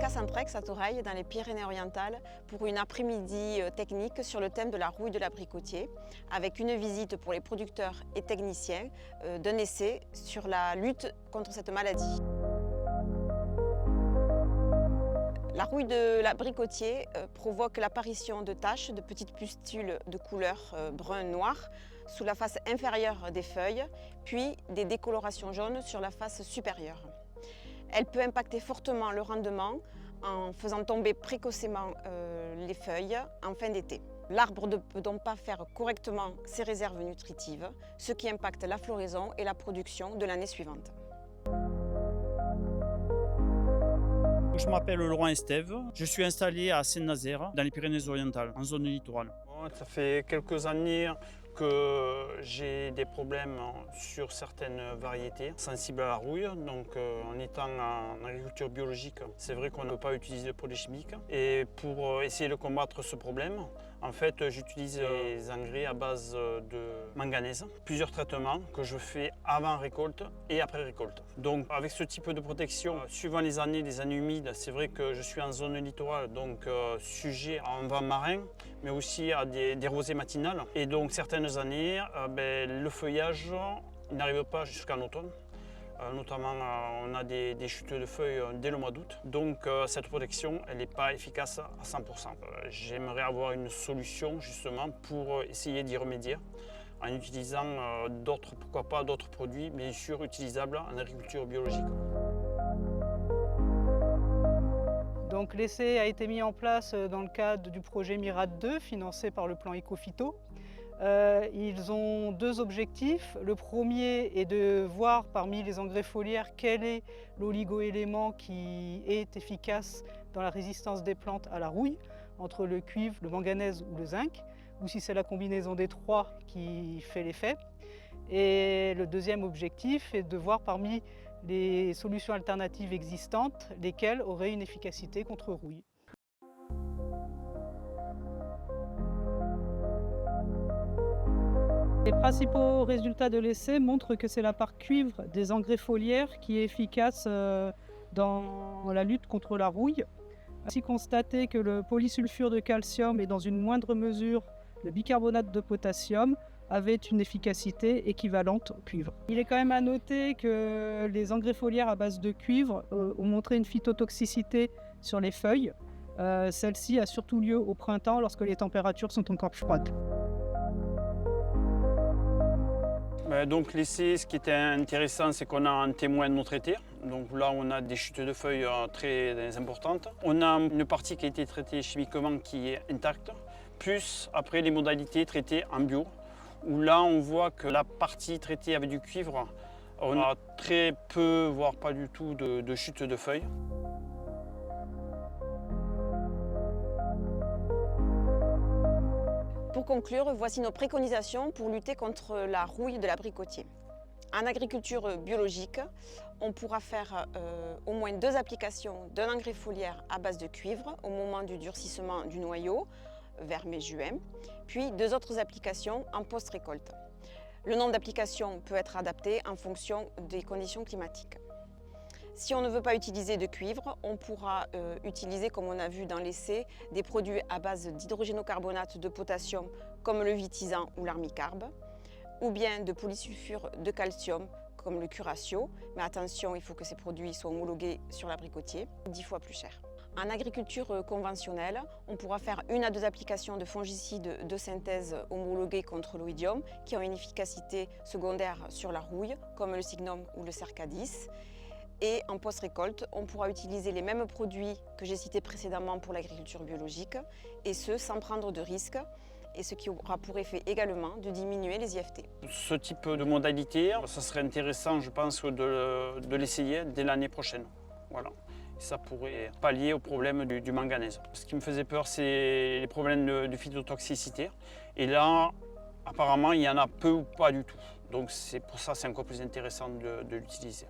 débarque à Saint-Prex, à Toreil, dans les Pyrénées-Orientales, pour une après-midi technique sur le thème de la rouille de l'abricotier, avec une visite pour les producteurs et techniciens d'un essai sur la lutte contre cette maladie. La rouille de l'abricotier provoque l'apparition de taches, de petites pustules de couleur brun-noir sous la face inférieure des feuilles, puis des décolorations jaunes sur la face supérieure. Elle peut impacter fortement le rendement en faisant tomber précocement les feuilles en fin d'été. L'arbre ne peut donc pas faire correctement ses réserves nutritives, ce qui impacte la floraison et la production de l'année suivante. Je m'appelle Laurent Estève, je suis installé à Saint-Nazaire, dans les Pyrénées-Orientales, en zone littorale. Ça fait quelques années que j'ai des problèmes sur certaines variétés sensibles à la rouille. Donc en étant en agriculture biologique, c'est vrai qu'on ne peut pas utiliser de produits chimiques. Et pour essayer de combattre ce problème, en fait, j'utilise des engrais à base de manganèse. Plusieurs traitements que je fais avant récolte et après récolte. Donc avec ce type de protection, suivant les années humides, c'est vrai que je suis en zone littorale, donc sujet à un vent marin, mais aussi à des rosées matinales. Et donc certaines années, le feuillage n'arrive pas jusqu'en automne. Notamment, on a des chutes de feuilles dès le mois d'août. Donc cette protection, elle n'est pas efficace à 100%. J'aimerais avoir une solution justement pour essayer d'y remédier en utilisant pourquoi pas d'autres produits, bien sûr utilisables en agriculture biologique. Donc l'essai a été mis en place dans le cadre du projet MIRAD 2, financé par le plan Ecophyto. Ils ont deux objectifs. Le premier est de voir parmi les engrais foliaires quel est l'oligo-élément qui est efficace dans la résistance des plantes à la rouille, entre le cuivre, le manganèse ou le zinc, ou si c'est la combinaison des trois qui fait l'effet. Et le deuxième objectif est de voir parmi les solutions alternatives existantes lesquelles auraient une efficacité contre rouille. Les principaux résultats de l'essai montrent que c'est la part cuivre des engrais foliaires qui est efficace dans la lutte contre la rouille. Ainsi constaté que le polysulfure de calcium et dans une moindre mesure le bicarbonate de potassium avaient une efficacité équivalente au cuivre. Il est quand même à noter que les engrais foliaires à base de cuivre ont montré une phytotoxicité sur les feuilles. Celle-ci a surtout lieu au printemps lorsque les températures sont encore froides. Donc l'essai, ce qui était intéressant, c'est qu'on a un témoin non traité. Donc là, on a des chutes de feuilles très importantes. On a une partie qui a été traitée chimiquement qui est intacte, plus après les modalités traitées en bio, où là, on voit que la partie traitée avec du cuivre, on a très peu, voire pas du tout, de chutes de feuilles. Pour conclure, voici nos préconisations pour lutter contre la rouille de l'abricotier. En agriculture biologique, on pourra faire au moins 2 applications d'un engrais foliaire à base de cuivre au moment du durcissement du noyau, vers mai-juin, puis 2 autres applications en post-récolte. Le nombre d'applications peut être adapté en fonction des conditions climatiques. Si on ne veut pas utiliser de cuivre, on pourra utiliser, comme on a vu dans l'essai, des produits à base d'hydrogénocarbonate de potassium comme le Vitisan ou l'armicarbe, ou bien de polysulfure de calcium comme le Curatio. Mais attention, il faut que ces produits soient homologués sur l'abricotier, 10 fois plus cher. En agriculture conventionnelle, on pourra faire 1 à 2 applications de fongicides de synthèse homologués contre l'oïdium qui ont une efficacité secondaire sur la rouille, comme le Cygnum ou le Cercadis. Et en post-récolte, on pourra utiliser les mêmes produits que j'ai cités précédemment pour l'agriculture biologique, et ce sans prendre de risques, et ce qui aura pour effet également de diminuer les IFT. Ce type de modalité, ça serait intéressant, je pense, de l'essayer dès l'année prochaine. Voilà. Ça pourrait pallier au problème du manganèse. Ce qui me faisait peur, c'est les problèmes de phytotoxicité. Et là, apparemment, il y en a peu ou pas du tout. Donc c'est pour ça que c'est encore plus intéressant de l'utiliser.